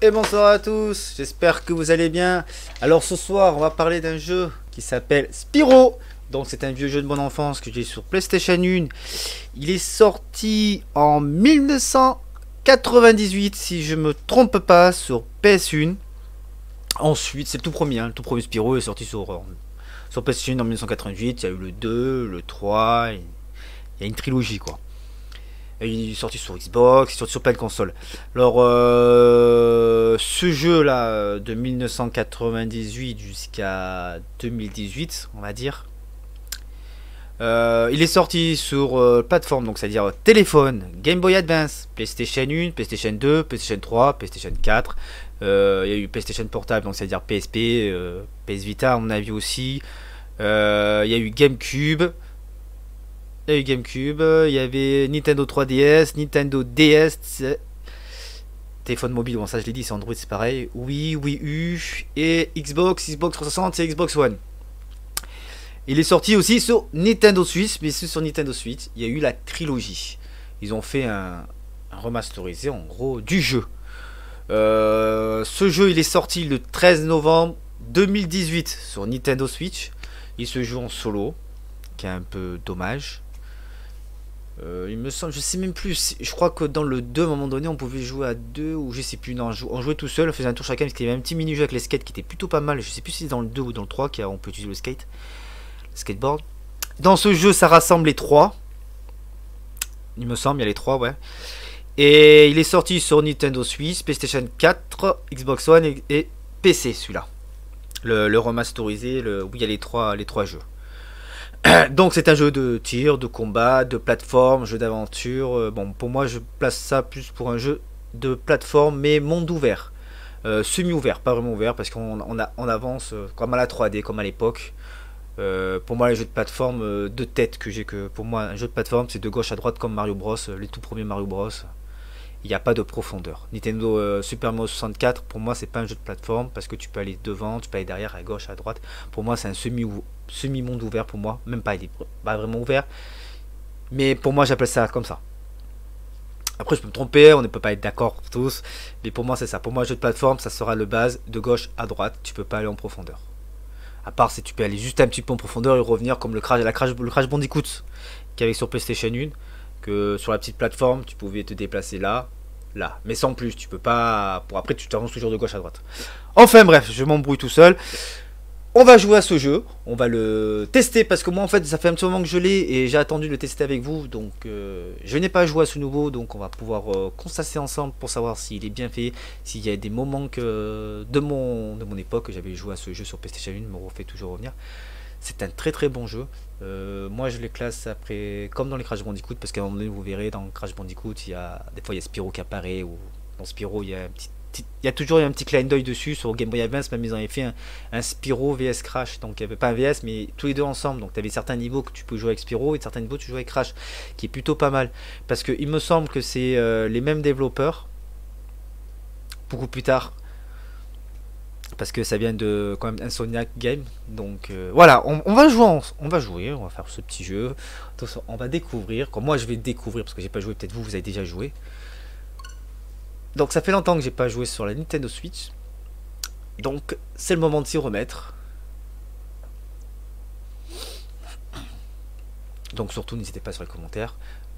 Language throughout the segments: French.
Et bonsoir à tous, j'espère que vous allez bien. Alors ce soir, on va parler d'un jeu qui s'appelle Spyro. Donc c'est un vieux jeu de mon enfance que j'ai sur PlayStation 1. Il est sorti en 1998, si je me trompe pas, sur PS1. Ensuite, c'est le tout premier, hein, le tout premier Spyro est sorti sur PlayStation 1 en 1988. Il y a eu le 2, le 3, il y a une trilogie quoi. Il est sorti sur Xbox, il est sorti sur plein de consoles. Alors, ce jeu-là, de 1998 jusqu'à 2018, on va dire, il est sorti sur plateforme, donc c'est-à-dire téléphone, Game Boy Advance, PlayStation 1, PlayStation 2, PlayStation 3, PlayStation 4. Il y a eu PlayStation Portable, donc c'est-à-dire PSP, PS Vita, à mon avis aussi. Il y a eu GameCube. Il y a eu GameCube, il y avait Nintendo 3DS, Nintendo DS, téléphone mobile, bon ça je l'ai dit, c'est Android, c'est pareil, Wii U, et Xbox 360 et Xbox One. Il est sorti aussi sur Nintendo Switch, mais sur Nintendo Switch, il y a eu la trilogie. Ils ont fait un remasterisé en gros du jeu. Ce jeu il est sorti le 13 novembre 2018 sur Nintendo Switch. Il se joue en solo, qui est un peu dommage. Il me semble, je sais même plus, je crois que dans le 2 à un moment donné on pouvait jouer à deux ou je sais plus, non, on jouait tout seul, on faisait un tour chacun parce qu'il y avait un petit mini-jeu avec les skates qui était plutôt pas mal, je sais plus si c'est dans le 2 ou dans le 3 qu'on peut utiliser le skateboard. Dans ce jeu ça rassemble les trois, il me semble, il y a les trois, ouais. Et il est sorti sur Nintendo Switch, PlayStation 4, Xbox One et PC celui-là. Le remasterisé, où il y a les trois jeux. Donc c'est un jeu de tir, de combat, de plateforme, jeu d'aventure. Bon, pour moi je place ça plus pour un jeu de plateforme, mais monde ouvert. Semi-ouvert, pas vraiment ouvert, parce qu'on avance comme à la 3D, comme à l'époque. Pour moi les jeux de plateforme de tête que pour moi un jeu de plateforme c'est de gauche à droite comme Mario Bros, les tout premiers Mario Bros. Il n'y a pas de profondeur. Nintendo Super Mario 64, pour moi, c'est pas un jeu de plateforme parce que tu peux aller devant, tu peux aller derrière, à gauche, à droite. Pour moi, c'est un semi-monde ouvert pour moi. Même pas, il est pas vraiment ouvert. Mais pour moi, j'appelle ça comme ça. Après, je peux me tromper, on ne peut pas être d'accord tous. Mais pour moi, c'est ça. Pour moi, un jeu de plateforme, ça sera le base de gauche à droite. Tu peux pas aller en profondeur. À part si tu peux aller juste un petit peu en profondeur et revenir comme le Crash Bandicoot qui avait sur PlayStation 1, que sur la petite plateforme tu pouvais te déplacer là, mais sans plus, tu peux pas, pour après tu t'avances toujours de gauche à droite. Enfin bref, je m'embrouille tout seul. On va jouer à ce jeu, on va le tester parce que moi en fait ça fait un petit moment que je l'ai et j'ai attendu de le tester avec vous, donc je n'ai pas joué à ce nouveau, donc on va pouvoir constater ensemble pour savoir s'il est bien fait, s'il y a des moments que de mon époque que j'avais joué à ce jeu sur PlayStation 1 me refait toujours revenir. C'est un très très bon jeu. Moi je les classe après comme dans les Crash Bandicoot parce qu'à un moment donné vous verrez dans Crash Bandicoot il y a des fois il y a Spyro qui apparaît ou dans Spyro il y a il y a toujours un petit clin d'œil dessus sur Game Boy Advance, même ils avaient fait un Spyro vs Crash, donc il n'y avait pas un vs mais tous les deux ensemble, donc tu avais certains niveaux que tu peux jouer avec Spyro et certains niveaux que tu joues avec Crash, qui est plutôt pas mal parce que il me semble que c'est les mêmes développeurs beaucoup plus tard parce que ça vient de quand même Insomniac Game, donc voilà, on va jouer on va faire ce petit jeu. On va découvrir, comme moi je vais découvrir parce que j'ai pas joué, peut-être vous avez déjà joué, donc ça fait longtemps que j'ai pas joué sur la Nintendo Switch, donc c'est le moment de s'y remettre. Donc surtout n'hésitez pas sur les commentaires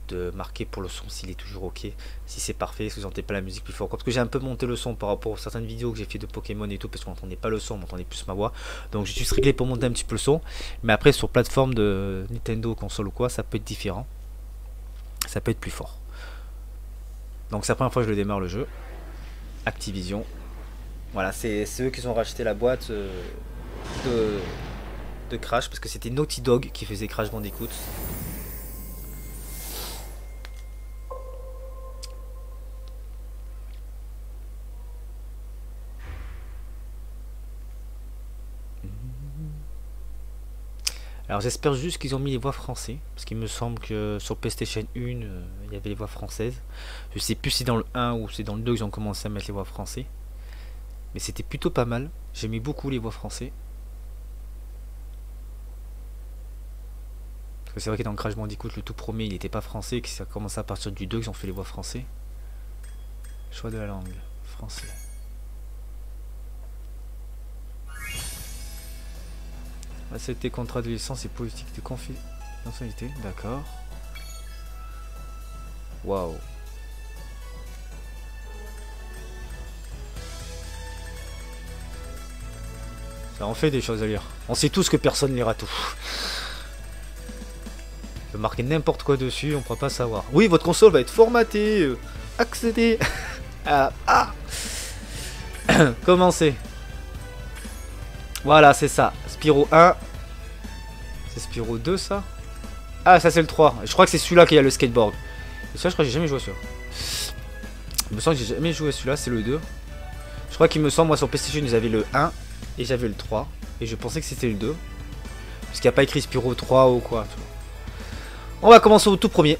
de marquer pour le son s'il est toujours ok, si c'est parfait, si vous n'entendez pas la musique plus fort, parce que j'ai un peu monté le son par rapport à certaines vidéos que j'ai fait de Pokémon et tout, parce qu'on n'entendait pas le son, on entendait plus ma voix, donc j'ai juste réglé pour monter un petit peu le son, mais après sur plateforme de Nintendo, console ou quoi, ça peut être différent, ça peut être plus fort. Donc c'est la première fois que je le démarre le jeu, Activision, voilà, c'est eux qui ont racheté la boîte de, de Crash, parce que c'était Naughty Dog qui faisait Crash Bandicoot. Alors j'espère juste qu'ils ont mis les voix françaises, parce qu'il me semble que sur PlayStation 1, il y avait les voix françaises. Je sais plus si dans le 1 ou c'est dans le 2 qu'ils ont commencé à mettre les voix françaises. Mais c'était plutôt pas mal, j'aimais beaucoup les voix françaises. Parce que c'est vrai que dans Crash Bandicoot, le tout premier, il n'était pas français, que ça a commencé à partir du 2 qu'ils ont fait les voix françaises. Choix de la langue, français. Accepter contrat de licence et politique de confidentialité. D'accord. Waouh. Ça en fait des choses à lire. On sait tous que personne lira tout. On peut marquer n'importe quoi dessus, on ne pourra pas savoir. Oui, votre console va être formatée. Accéder. Commencez. Voilà, c'est ça. Spyro 1. C'est Spyro 2, ça? Ah, ça, c'est le 3. Je crois que c'est celui-là qui a le skateboard. Et ça, je crois que j'ai jamais joué à celui-là. Il me semble que j'ai jamais joué à celui-là, c'est le 2. Je crois qu'il me semble, moi, sur PlayStation, ils avaient le 1 et j'avais le 3. Et je pensais que c'était le 2. Parce qu'il n'y a pas écrit Spyro 3 ou quoi. On va commencer au tout premier.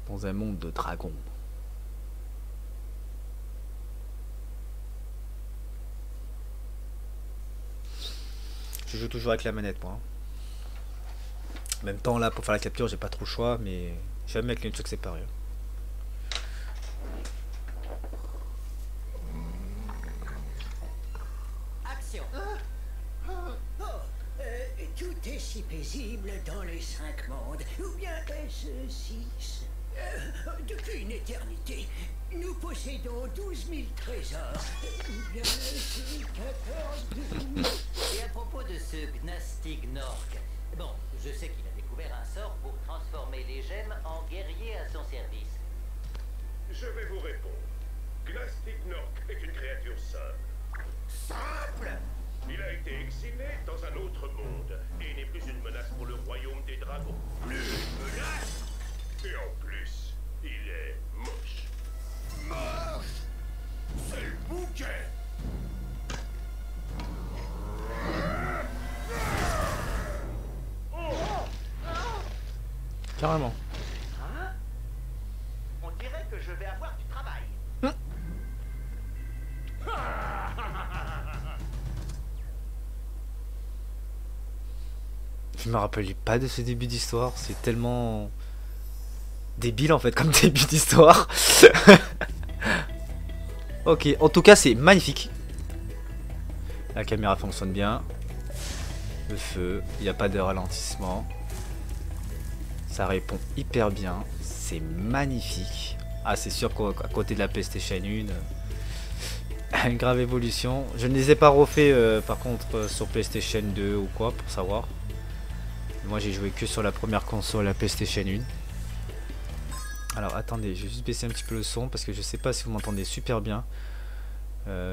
Dans un monde de dragons. Je joue toujours avec la manette, moi. En même temps, là, pour faire la capture, j'ai pas trop le choix, mais jamais avec les trucs séparés. Action. Tout est si paisible dans les 5 mondes, ou bien est-ce 6? Depuis une éternité, nous possédons 12 000 trésors, ou bien est-ce 14 000? Et à propos de ce Gnastig Nork, bon, je sais qu'il a découvert un sort pour transformer les gemmes en guerriers à son service. Je vais vous répondre. Gnastig Nork est une créature simple. Simple? Il a été exilé dans un autre monde et n'est plus une menace pour le royaume des dragons. Plus une menace? Et en plus, il est moche. Moche? C'est le bouquet! Carrément. Hein? On dirait que je vais avoir du travail. Je me rappelle pas de ce début d'histoire. C'est tellement débile en fait comme début d'histoire. Ok, en tout cas c'est magnifique. La caméra fonctionne bien. Le feu, il n'y a pas de ralentissement. Ça répond hyper bien. C'est magnifique. Ah, c'est sûr qu'à côté de la PlayStation 1, une grave évolution. Je ne les ai pas refait par contre sur PlayStation 2 ou quoi pour savoir. Moi j'ai joué que sur la première console, la PlayStation 1. Alors attendez, je vais juste baisser un petit peu le son parce que je sais pas si vous m'entendez super bien.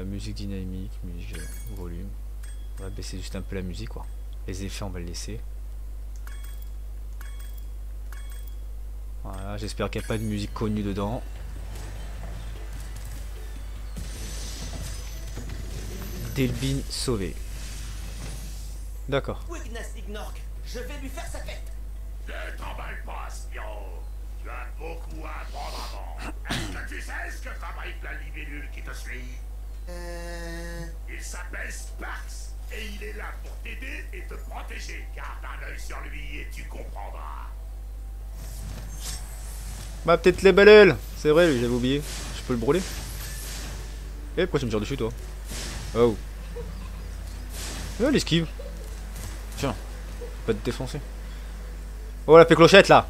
Musique dynamique, musique volume. On va baisser juste un peu la musique quoi. Les effets on va le laisser. Voilà, j'espère qu'il n'y a pas de musique connue dedans. Delbin sauvé. D'accord. Oui, Gnastig Nork, je vais lui faire sa fête. Ne t'emballe pas, Spyro. Tu as beaucoup à apprendre avant. Est-ce que tu sais ce que fabrique la libellule qui te suit? Il s'appelle Sparks. Et il est là pour t'aider et te protéger. Garde un œil sur lui et tu comprendras. Bah peut-être les belles. C'est vrai, j'avais oublié. Je peux le brûler. Eh, pourquoi tu me tires dessus toi? Oh. L'esquive. Tiens, pas te défoncer. Oh la paix clochette là.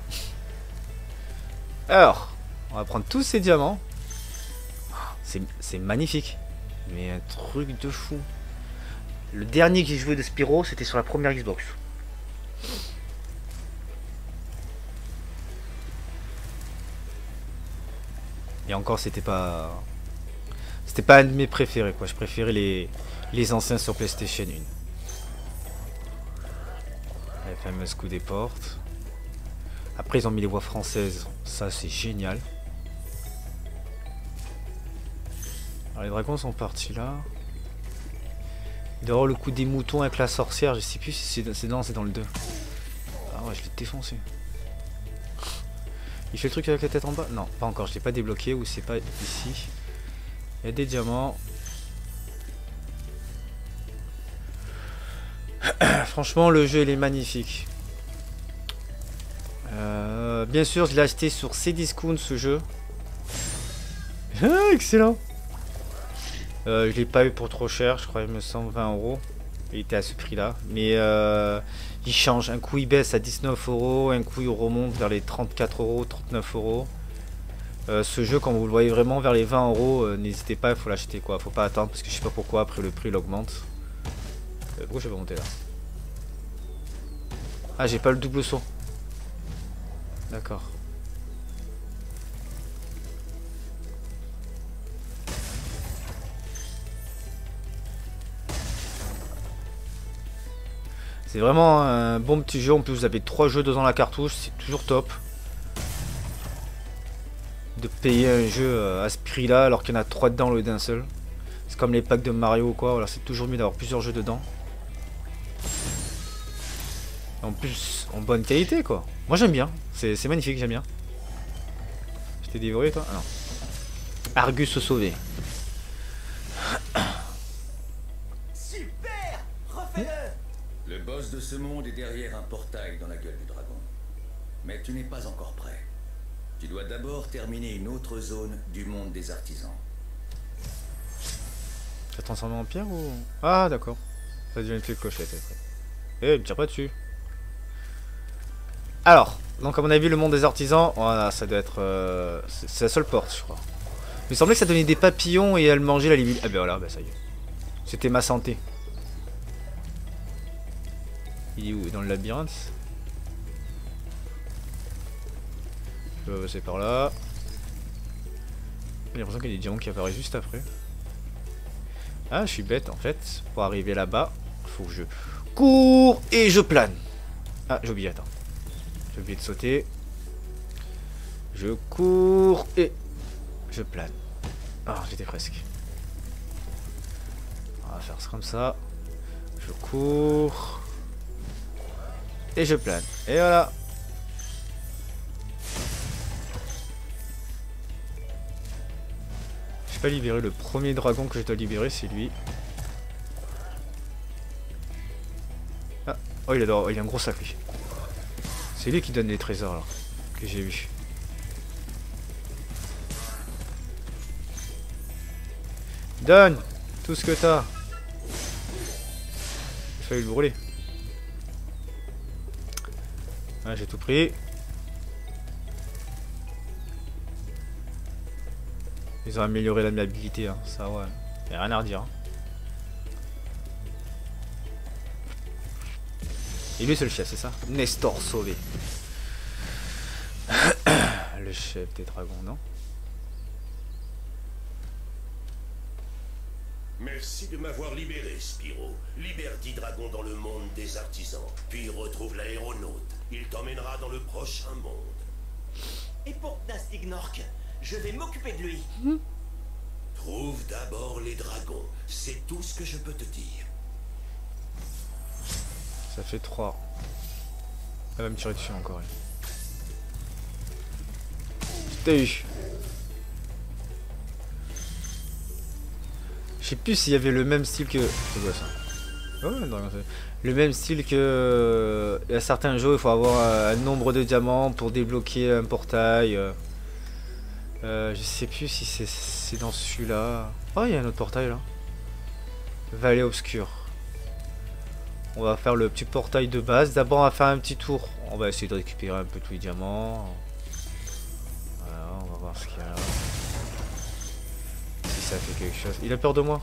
Alors, on va prendre tous ces diamants. C'est magnifique. Mais un truc de fou. Le dernier que j'ai joué de Spyro, c'était sur la première Xbox. Et encore, c'était pas un de mes préférés quoi. Je préférais les anciens sur PlayStation 1. Les fameuses coups des portes. Après, ils ont mis les voix françaises. Ça, c'est génial. Alors, les dragons sont partis là. Il doit y avoir le coup des moutons avec la sorcière. Je sais plus si c'est dans le 2. Ah ouais, je l'ai défoncé. Il fait le truc avec la tête en bas? Non, pas encore. Je l'ai pas débloqué. Ou c'est pas ici. Il y a des diamants. Franchement, le jeu il est magnifique. Bien sûr, je l'ai acheté sur Cdiscount ce jeu. Ah, excellent. Je l'ai pas eu pour trop cher, je crois il me semble 20 euros. Il était à ce prix là. Mais il change. Un coup il baisse à 19 euros, un coup il remonte vers les 34 euros, 39 euros. Ce jeu, quand vous le voyez vraiment vers les 20 euros, n'hésitez pas, il faut l'acheter quoi. Faut pas attendre parce que je sais pas pourquoi après le prix il augmente. Pourquoi je vais monter là? Ah, j'ai pas le double saut. D'accord. C'est vraiment un bon petit jeu. En plus, vous avez 3 jeux dans la cartouche, c'est toujours top. De payer un jeu à ce prix là alors qu'il y en a 3 dedans au lieu d'un seul. C'est comme les packs de Mario ou quoi. Voilà, c'est toujours mieux d'avoir plusieurs jeux dedans. En plus, en bonne qualité quoi. Moi j'aime bien. C'est magnifique, j'aime bien. Je t'ai dévoré toi? Ah non. Argus sauvé. Super! Refais-le! Le boss de ce monde est derrière un portail dans la gueule du dragon. Mais tu n'es pas encore prêt. Tu dois d'abord terminer une autre zone du monde des artisans. Ça transforme en pierre ou... Ah d'accord. Ça devient une petite clochette après. Eh, il me tire pas dessus. Alors, donc comme on a vu le monde des artisans, voilà, ça doit être... c'est la seule porte je crois. Il me semblait que ça donnait des papillons et elle mangeait la limite. Ah ben voilà, ben ça y est. C'était ma santé. Il est où? Dans le labyrinthe? Je vais passer par là. J'ai l'impression qu'il y a des diamants qui apparaissent juste après. Ah, je suis bête en fait. Pour arriver là-bas, faut que je cours et je plane. Ah, j'ai oublié, attends. J'ai oublié de sauter. Je cours et je plane. Ah, j'étais presque. On va faire ça comme ça. Je cours et je plane. Et voilà. J'ai pas libéré le premier dragon que je dois libérer, c'est lui. Ah, oh il a un gros sac lui. C'est lui qui donne les trésors là, que j'ai vu. Donne tout ce que t'as. J'ai failli le brûler. Ah, j'ai tout pris. Ils ont amélioré la maniabilité, hein. Ça ouais. Y'a rien à redire. Hein. Et lui c'est le chef, c'est ça? Nestor sauvé. Le chef des dragons, non? Merci de m'avoir libéré, Spyro. Libère 10 dragons dans le monde des artisans, puis retrouve l'aéronaute. Il t'emmènera dans le prochain monde. Et pour Gnastignork, je vais m'occuper de lui. Trouve d'abord les dragons. C'est tout ce que je peux te dire. Ça fait 3. Elle va me tirer dessus encore. T'as eu. Je sais plus s'il y avait le même style que... C'est quoi ça? Ouais, dragon, le même style que... Il y a certains jeux, il faut avoir un nombre de diamants pour débloquer un portail. Je sais plus si c'est dans celui-là. Oh, il y a un autre portail là. Vallée obscure. On va faire le petit portail de base. D'abord, on va faire un petit tour. On va essayer de récupérer un peu tous les diamants. Voilà, on va voir ce qu'il y a là. Si ça fait quelque chose. Il a peur de moi.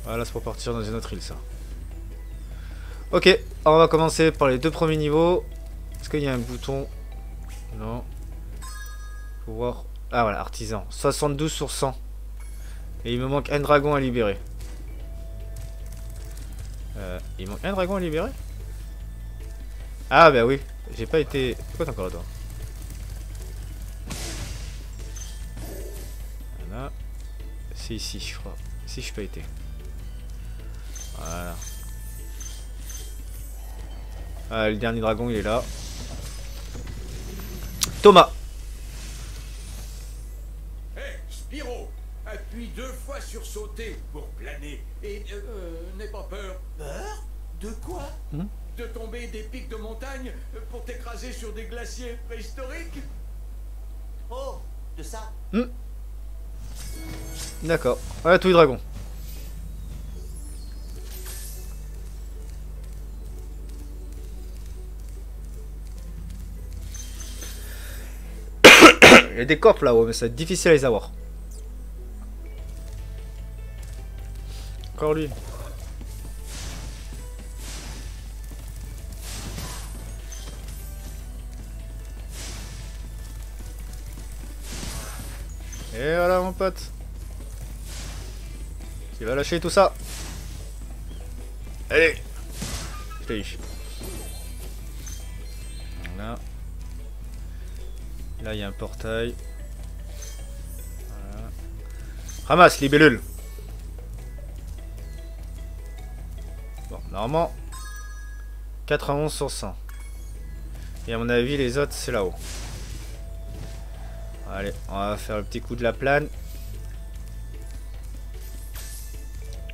Voilà, c'est pour partir dans une autre île, ça. Ok, on va commencer par les 2 premiers niveaux. Est-ce qu'il y a un bouton? Non. Faut voir. Ah voilà, artisan. 72 sur 100. Et il me manque un dragon à libérer. Il manque un dragon à libérer? Ah bah oui, j'ai pas été... Pourquoi t'es encore là toi? Voilà. C'est ici je crois. Ici je suis pas été. Voilà. Ah, le dernier dragon il est là. Thomas. Hey, Spyro, appuie 2 fois sur sauter pour planer. Et n'aie pas peur. Peur? De quoi? De de tomber des pics de montagne pour t'écraser sur des glaciers préhistoriques? Oh, de ça? D'accord. Voilà tous les dragons. Il y a des corps là-haut, mais ça va être difficile à les avoir. Encore lui. Et voilà mon pote. Il va lâcher tout ça. Allez. Je t'ai eu. Voilà. Là il y a un portail. Voilà. Ramasse libellule. Bon, normalement 91 sur 100. Et à mon avis les autres c'est là-haut. Allez, on va faire le petit coup de la plane.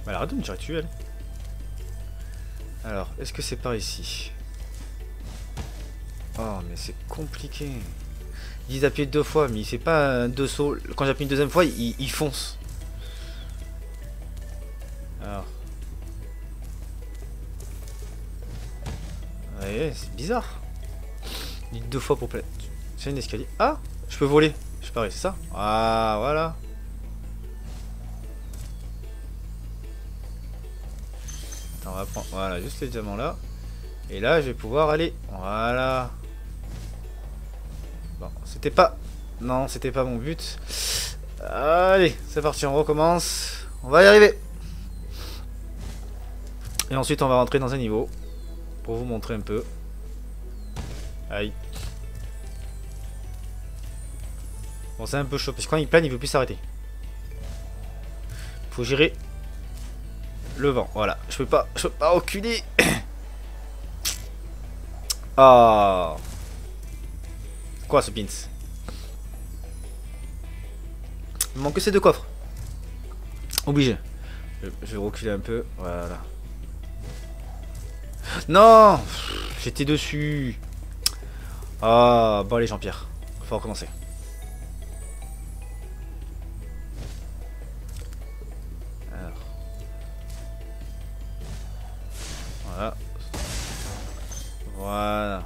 Bah, elle arrête de me tirer dessus, elle. Alors, est-ce que c'est par ici? Oh, mais c'est compliqué. Ils disent d'appuyer 2 fois, mais il fait pas un 2 sauts. Quand j'appuie une deuxième fois, il fonce. Alors. Ouais, c'est bizarre. Il dit 2 fois pour plane. C'est un escalier. Ah! Je peux voler. Je parie, c'est ça? Ah, voilà. Attends, on va prendre... Voilà, juste les diamants là. Et là, je vais pouvoir aller... Voilà. Bon, c'était pas... Non, c'était pas mon but. Allez, c'est parti, on recommence. On va y arriver. Et ensuite, on va rentrer dans un niveau. Pour vous montrer un peu. Aïe. Bon, c'est un peu chaud, parce que quand il plane, il veut plus s'arrêter. Faut gérer le vent, voilà. Je peux pas reculer. Ah. Quoi ce pins? Il me manque que ces 2 coffres. Obligé. Je vais reculer un peu, voilà. Non. J'étais dessus. Ah, bon allez Jean-Pierre. Faut recommencer. Voilà. Voilà.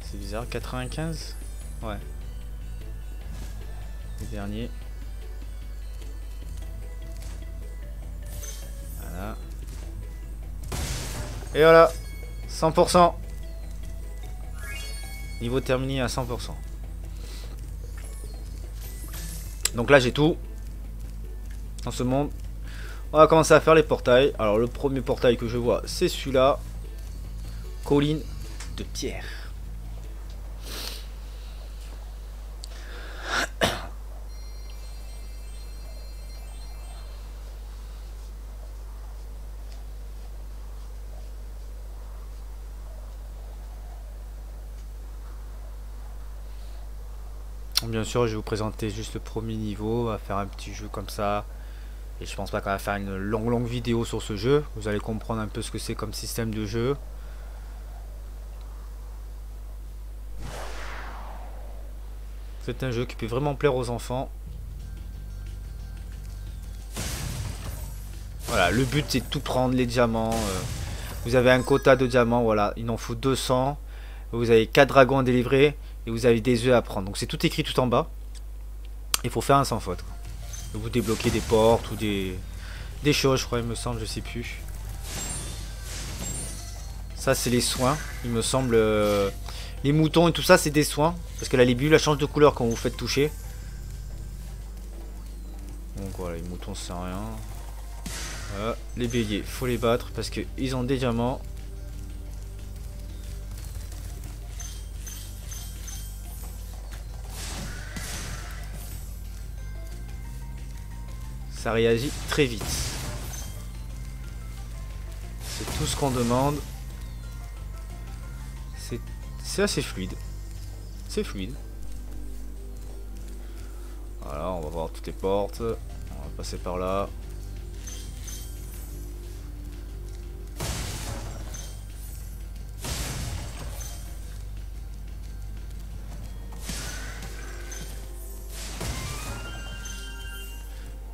C'est bizarre, 95? Ouais. Le dernier. Voilà. Et voilà. 100%. Niveau terminé à 100%. Donc là j'ai tout. Dans ce monde, on va commencer à faire les portails. Alors le premier portail que je vois, c'est celui-là. Colline de pierre. Bien sûr, je vais vous présenter juste le premier niveau. On va faire un petit jeu comme ça. Et je pense pas qu'on va faire une longue vidéo sur ce jeu. Vous allez comprendre un peu ce que c'est comme système de jeu. C'est un jeu qui peut vraiment plaire aux enfants. Voilà, le but c'est de tout prendre, les diamants. Vous avez un quota de diamants, voilà, il en faut 200. Vous avez 4 dragons à délivrer. Et vous avez des œufs à prendre. Donc c'est tout écrit tout en bas. Il faut faire un sans faute. Vous débloquez des portes ou des choses, je crois, il me semble, je sais plus. Ça c'est les soins, il me semble. Les moutons et tout ça c'est des soins. Parce que la libellule elle change de couleur quand vous faites toucher. Donc voilà, les moutons ça sert à rien. Voilà. Les béliers, faut les battre parce qu'ils ont des diamants. Ça réagit très vite. C'est tout ce qu'on demande. C'est assez fluide. C'est fluide. Voilà, on va voir toutes les portes. On va Passer par là.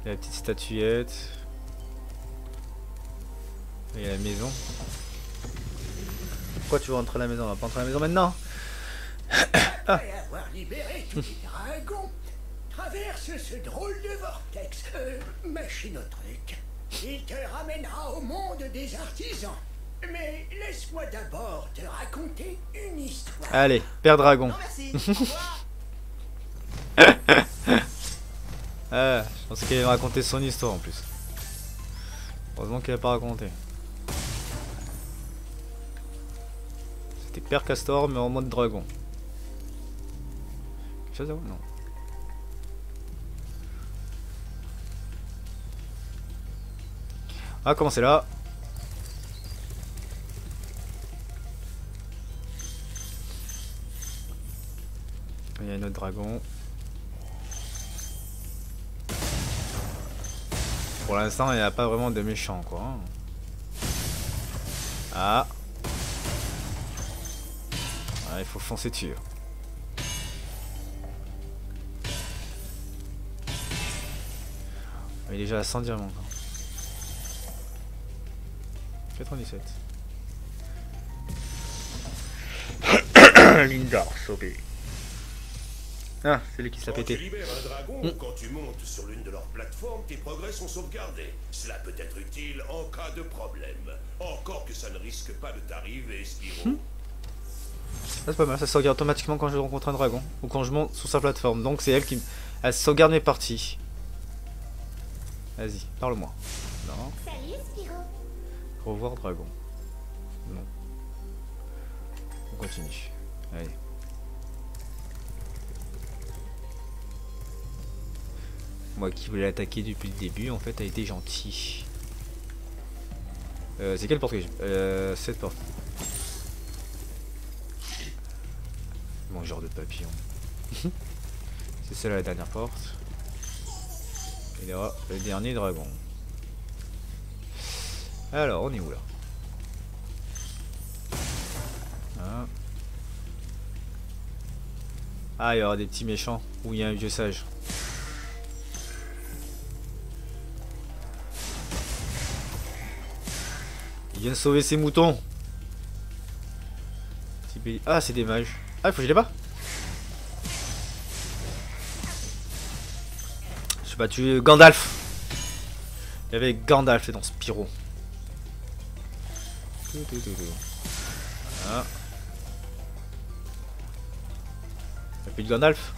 Il y a la petite statuette. Et il y a la maison. Pourquoi tu veux rentrer à la maison? On va pas rentrer à la maison maintenant. Après avoir libéré tous les dragons, traverse ce drôle de vortex, machine au truc. Il te ramènera au monde des artisans. Mais laisse-moi d'abord te raconter une histoire. Allez, Père Dragon. Non merci. Au revoir. Ah, je pensais qu'elle allait me raconter son histoire en plus. Heureusement qu'elle a pas raconté. C'était Père Castor mais en mode dragon. Quelque chose à voir? Non. Ah, comment c'est là? Il y a un autre dragon. Pour l'instant, il n'y a pas vraiment de méchants, quoi. Ah. Ah, il faut foncer dessus. Il est déjà à 100 diamants, quoi. 97. Lindar, sauvé. Ah, c'est lui qui s'est Quand tu pété. libères un dragon ou quand tu montes sur l'une de leurs plateformes, tes progrès sont sauvegardés. Cela peut être utile en cas de problème. Encore que ça ne risque pas de t'arriver, Spyro. Ça c'est pas mal, ça sauvegarde automatiquement quand je rencontre un dragon ou quand je monte sur sa plateforme. Donc c'est elle qui elle sauvegarde mes parties. Vas-y, parle-moi. Non. Salut Spyro. Revoir dragon. Non. On continue. Allez. Moi qui voulais l'attaquer depuis le début, en fait, a été gentil. C'est quelle porte que j'ai? Cette porte. Bon, genre de papillon. C'est celle-là la dernière porte. Et là, le dernier dragon. Alors, on est où là? Ah. Ah, il y aura des petits méchants. Ou il y a un vieux sage. Il vient de sauver ses moutons. Ah, c'est des mages. Ah, il faut que je les bats. J'ai battu Gandalf. Il y avait Gandalf dans Spyro. Voilà. Il n'y a plus de Gandalf.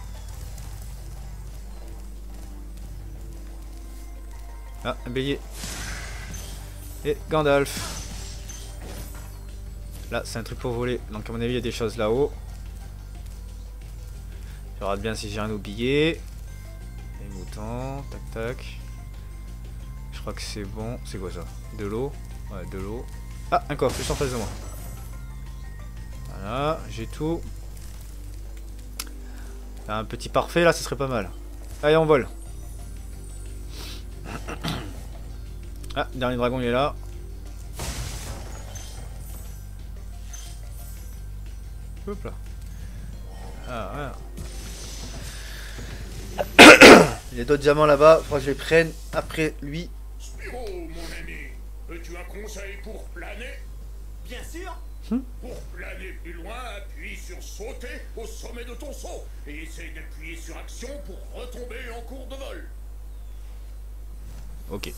Ah, un bélier. Et Gandalf. Là, c'est un truc pour voler. Donc, à mon avis, il y a des choses là-haut. Je regarde bien si j'ai rien oublié. Les moutons. Tac, tac. Je crois que c'est bon. C'est quoi ça? De l'eau. Ouais, de l'eau. Ah, un coffre, juste en face de moi. Voilà, j'ai tout. Un petit parfait, là, ce serait pas mal. Allez, on vole. Ah, dernier dragon, il est là. Hop là. Ah, ouais. Il y a d'autres diamants là-bas, faudra que je les prenne après lui. Spyro, mon ami, veux-tu un conseil pour planer? Bien sûr. Pour planer plus loin, appuie sur sauter au sommet de ton saut et essaye d'appuyer sur action pour retomber en cours de vol. Ok.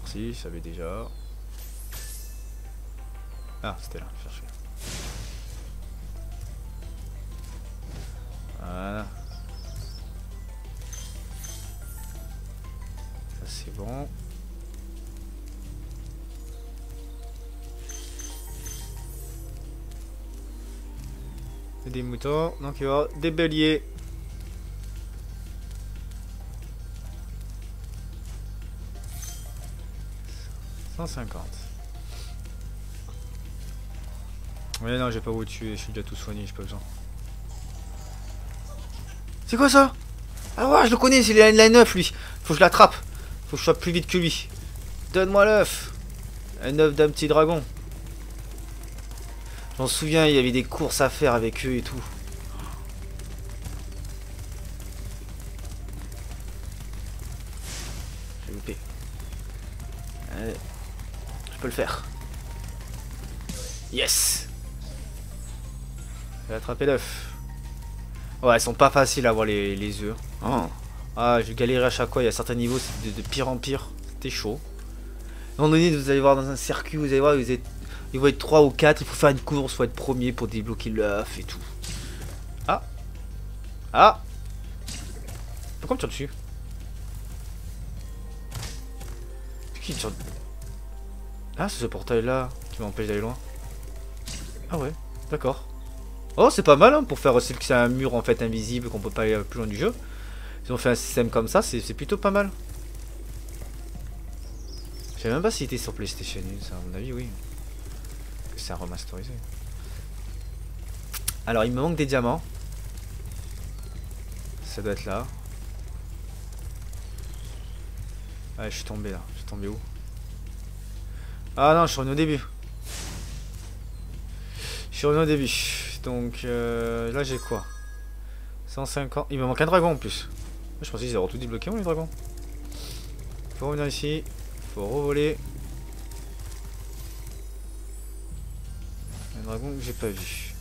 Merci, je savais déjà. Ah, c'était là, je cherchais. Voilà. Ça c'est bon. Et des moutons, donc il y aura des béliers. « 150. Ouais, non, j'ai pas où tuer, je suis déjà tout soigné, j'ai pas besoin. C'est quoi ça? Ah ouais, je le connais, c'est la 9 lui. Faut que je l'attrape. Faut que je sois plus vite que lui. Donne-moi l'œuf. Un œuf d'un petit dragon. Je m'en souviens, il y avait des courses à faire avec eux et tout. J'ai loupé. Allez. Je peux le faire. Yes. J'ai attrapé l'œuf. Ouais, elles sont pas faciles à avoir les œufs. Oh. Ah, je galérais à chaque fois. Il y a certains niveaux, c'est de pire en pire. C'était chaud. À un moment donné, vous allez voir dans un circuit, vous allez voir, il va être 3 ou 4. Il faut faire une course, il faut être premier pour débloquer l'œuf et tout. Ah. Ah. Pourquoi me tire dessus? Qui tire? Ah, c'est ce portail là qui m'empêche d'aller loin. Ah ouais, d'accord. Oh, c'est pas mal hein, pour faire aussi que c'est un mur en fait invisible qu'on peut pas aller plus loin du jeu. Ils ont fait un système comme ça, c'est plutôt pas mal. Je sais même pas s'il était sur PlayStation 1, ça, à mon avis, oui. Que c'est un remasterisé. Alors, il me manque des diamants. Ça doit être là. Ouais, je suis tombé là. Je suis tombé où? Ah non, je suis revenu au début. Je suis revenu au début. Donc, là, j'ai quoi? 150. Il me manque un dragon en plus. Je pensais qu'ils avaient tout débloqué, les dragons. Faut revenir ici. Faut revoler. Un dragon que j'ai pas vu.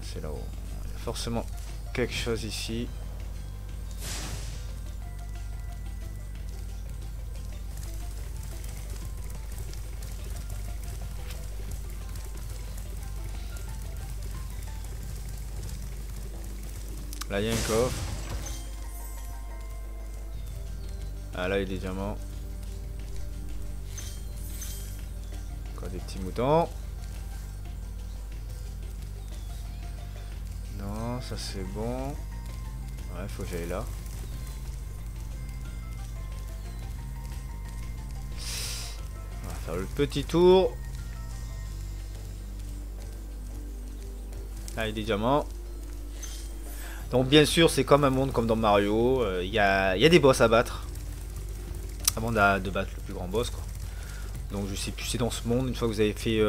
C'est là-haut. Il y a forcément quelque chose ici. Là, il y a un coffre. Ah, là, il y a des diamants. Encore des petits moutons. Non, ça c'est bon. Ouais, faut que j'aille là. On va faire le petit tour. Ah, il y a des diamants. Donc bien sûr c'est comme un monde comme dans Mario, il y a des boss à battre avant de battre le plus grand boss quoi. Donc je sais plus, c'est dans ce monde, une fois que vous avez fait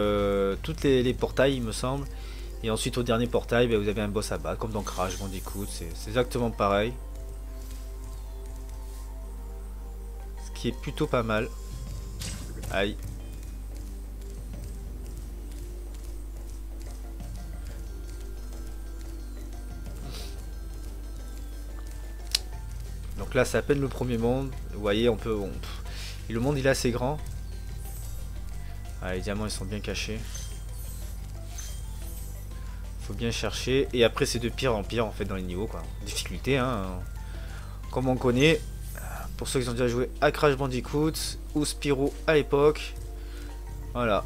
toutes les portails il me semble, et ensuite au dernier portail vous avez un boss à battre, comme dans Crash Bandicoot, c'est exactement pareil. Ce qui est plutôt pas mal. Aïe. Donc là c'est à peine le premier monde. Vous voyez et le monde il est assez grand. Ah, les diamants ils sont bien cachés. Faut bien chercher. Et après c'est de pire en pire en fait dans les niveaux quoi. Difficulté hein. Comme on connaît. Pour ceux qui ont déjà joué à Crash Bandicoot ou Spyro à l'époque. Voilà.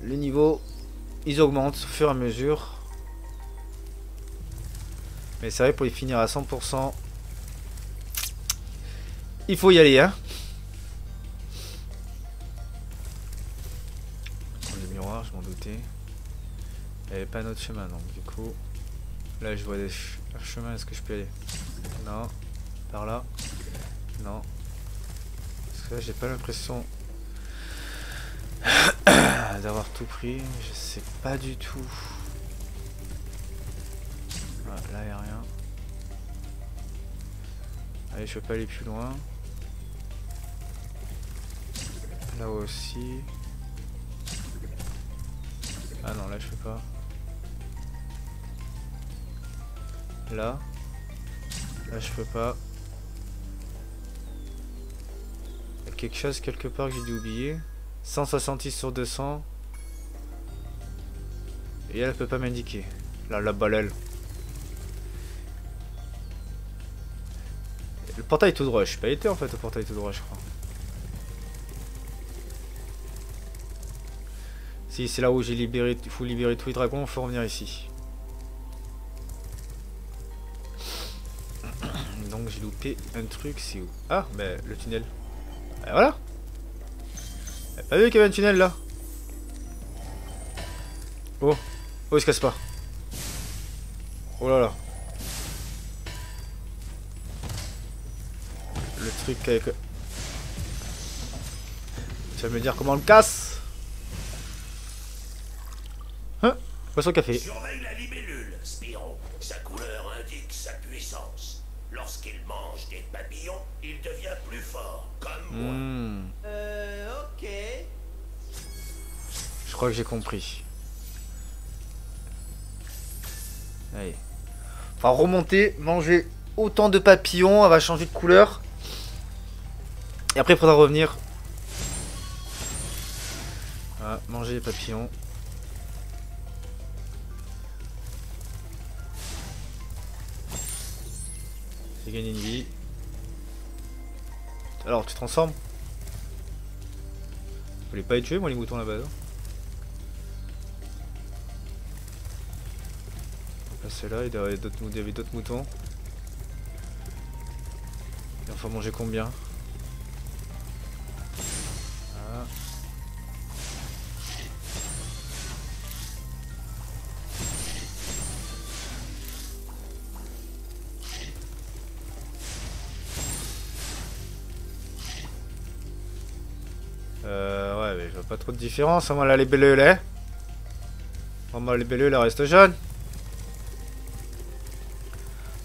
Les niveaux ils augmentent au fur et à mesure. Mais c'est vrai pour les finir à 100%. Il faut y aller, hein. Le miroir, je m'en doutais. Il n'y avait pas un autre chemin, donc du coup... Là, je vois des chemins, est-ce que je peux y aller? Non. Par là? Non. Parce que là, j'ai pas l'impression... d'avoir tout pris. Je sais pas du tout. Voilà, là, il n'y a rien. Allez, je peux pas aller plus loin. Là aussi. Ah non, là je peux pas. Là. Là je peux pas. Il y a quelque chose quelque part que j'ai dû oublier. 166 sur 200. Et elle peut pas m'indiquer. Là, la balle elle. Le portail tout droit. Je suis pas été en fait au portail tout droit je crois. Si c'est là où j'ai libéré, il faut libérer tous les dragons, il faut revenir ici. Donc j'ai loupé un truc, c'est où? Ah, ben le tunnel. Et voilà. T'as pas vu qu'il y avait un tunnel là? Oh, oh il se casse pas. Oh là là. Le truc avec... Tu vas me dire comment on le casse? Hein? Poisson café. Surveille la libellule, Spiron. Sa couleur indique sa puissance. Lorsqu'il mange des papillons, il devient plus fort, comme moi. Ok. Je crois que j'ai compris. Allez. On va remonter, manger autant de papillons, elle va changer de couleur. Et après il faudra revenir. Voilà, manger les papillons. C'est gagner une vie. Alors tu transformes. Je voulais pas les tuer moi les moutons là-bas. Celle-là, il y avait d'autres moutons. Il faut manger combien? Voilà. Ouais, mais je vois pas trop de différence. Moi là, les bellules, moi les bellules, elles restent jeunes.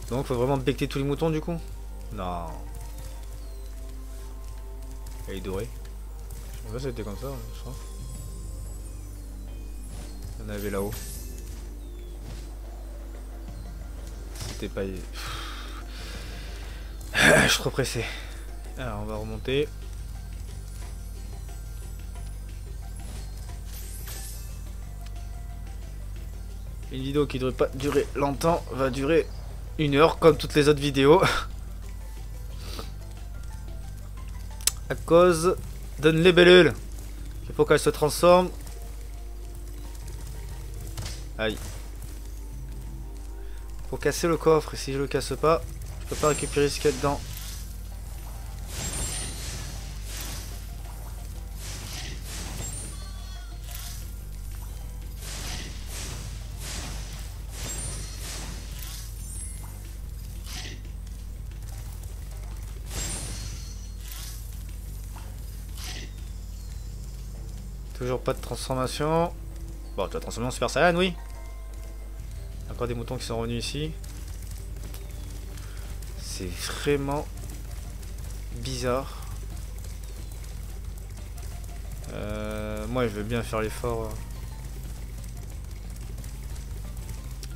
Donc faut vraiment becter tous les moutons du coup? Non. Elle est dorée. Je sais pas si c'était comme ça, je crois. Il y en avait là-haut. C'était pas... Je suis trop pressé. Alors on va remonter. Une vidéo qui devrait pas durer longtemps va durer 1 heure comme toutes les autres vidéos. À cause d'une libellule. Il faut qu'elle se transforme. Aïe. Faut casser le coffre et si je le casse pas, je peux pas récupérer ce qu'il y a dedans. Toujours pas de transformation. Bon, tu vas transformer en Super Saiyan, oui. Encore des moutons qui sont revenus ici. C'est vraiment bizarre. Moi, je veux bien faire l'effort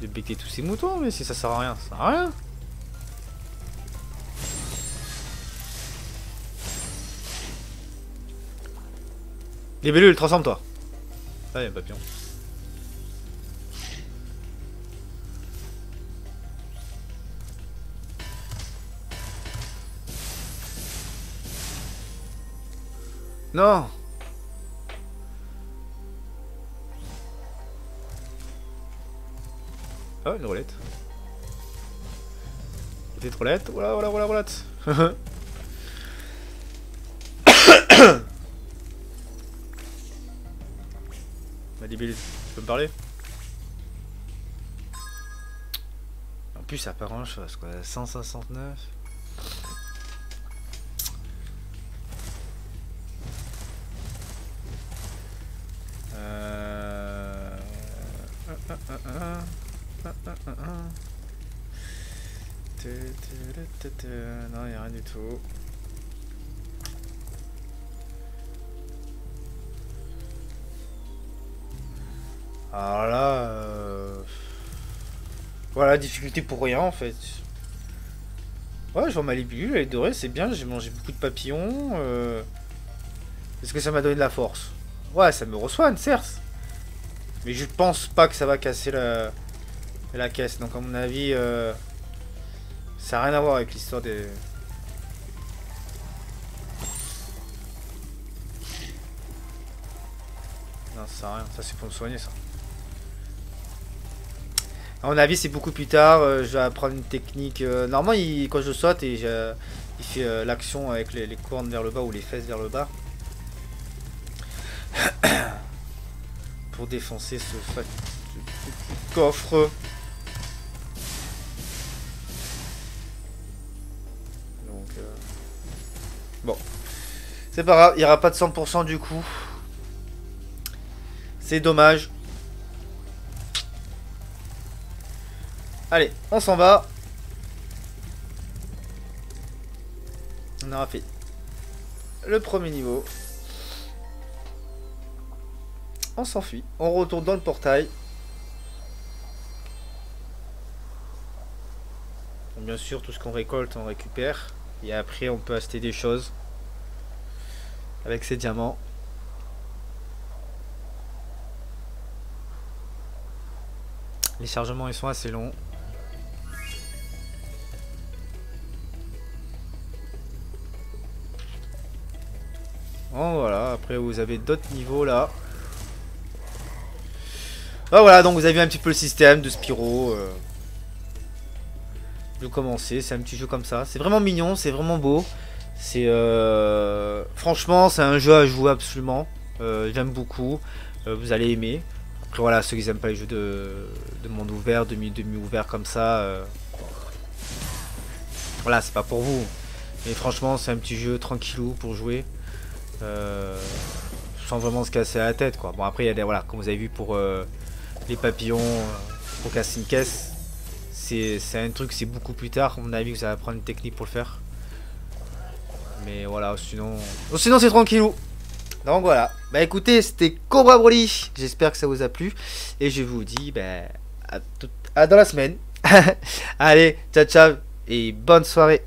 de becter tous ces moutons, mais si ça sert à rien, ça sert à rien. Les bellules, transforme-toi. Ah, y'a un papillon. Non. Oh, une roulette. Petite roulette. Voilà, voilà, voilà, roulette. Libellule, tu peux me parler? En plus ça pas grand chose quoi, 169. Non, y a rien du tout. Alors là, voilà, difficulté pour rien en fait. Ouais, je vois ma libellule, elle est dorée, c'est bien, j'ai mangé beaucoup de papillons. Est-ce que ça m'a donné de la force? Ouais, ça me resoigne, certes. Mais je pense pas que ça va casser la caisse. Donc à mon avis, ça n'a rien à voir avec l'histoire des... Non, ça sert à rien, ça c'est pour me soigner ça. À mon avis, c'est beaucoup plus tard. Je vais apprendre une technique. Normalement, quand je saute, il fait l'action avec les cornes vers le bas ou les fesses vers le bas. Pour défoncer ce coffre. Bon. C'est pas grave, il n'y aura pas de 100% du coup. C'est dommage. Allez, on s'en va. On aura fait le premier niveau. On s'enfuit. On retourne dans le portail. Bien sûr, tout ce qu'on récolte, on récupère. Et après, on peut acheter des choses avec ces diamants. Les chargements, ils sont assez longs. Bon, voilà. Après, vous avez d'autres niveaux là. Ah, voilà, donc vous avez vu un petit peu le système de Spyro. De commencer, c'est un petit jeu comme ça. C'est vraiment mignon, c'est vraiment beau. C'est franchement, c'est un jeu à jouer absolument. J'aime beaucoup. Vous allez aimer. Après voilà, ceux qui n'aiment pas les jeux de monde ouvert, demi-ouvert comme ça, voilà, c'est pas pour vous. Mais franchement, c'est un petit jeu tranquillou pour jouer. Sans vraiment se casser la tête quoi. Bon après il y a des, voilà, comme vous avez vu pour les papillons, pour casser une caisse. C'est un truc, c'est beaucoup plus tard. On a vu que ça va prendre une technique pour le faire. Mais voilà, sinon c'est tranquillou. Donc voilà. Bah écoutez, c'était Cobra Broly. J'espère que ça vous a plu. Et je vous dis à dans la semaine. Allez, ciao ciao et bonne soirée.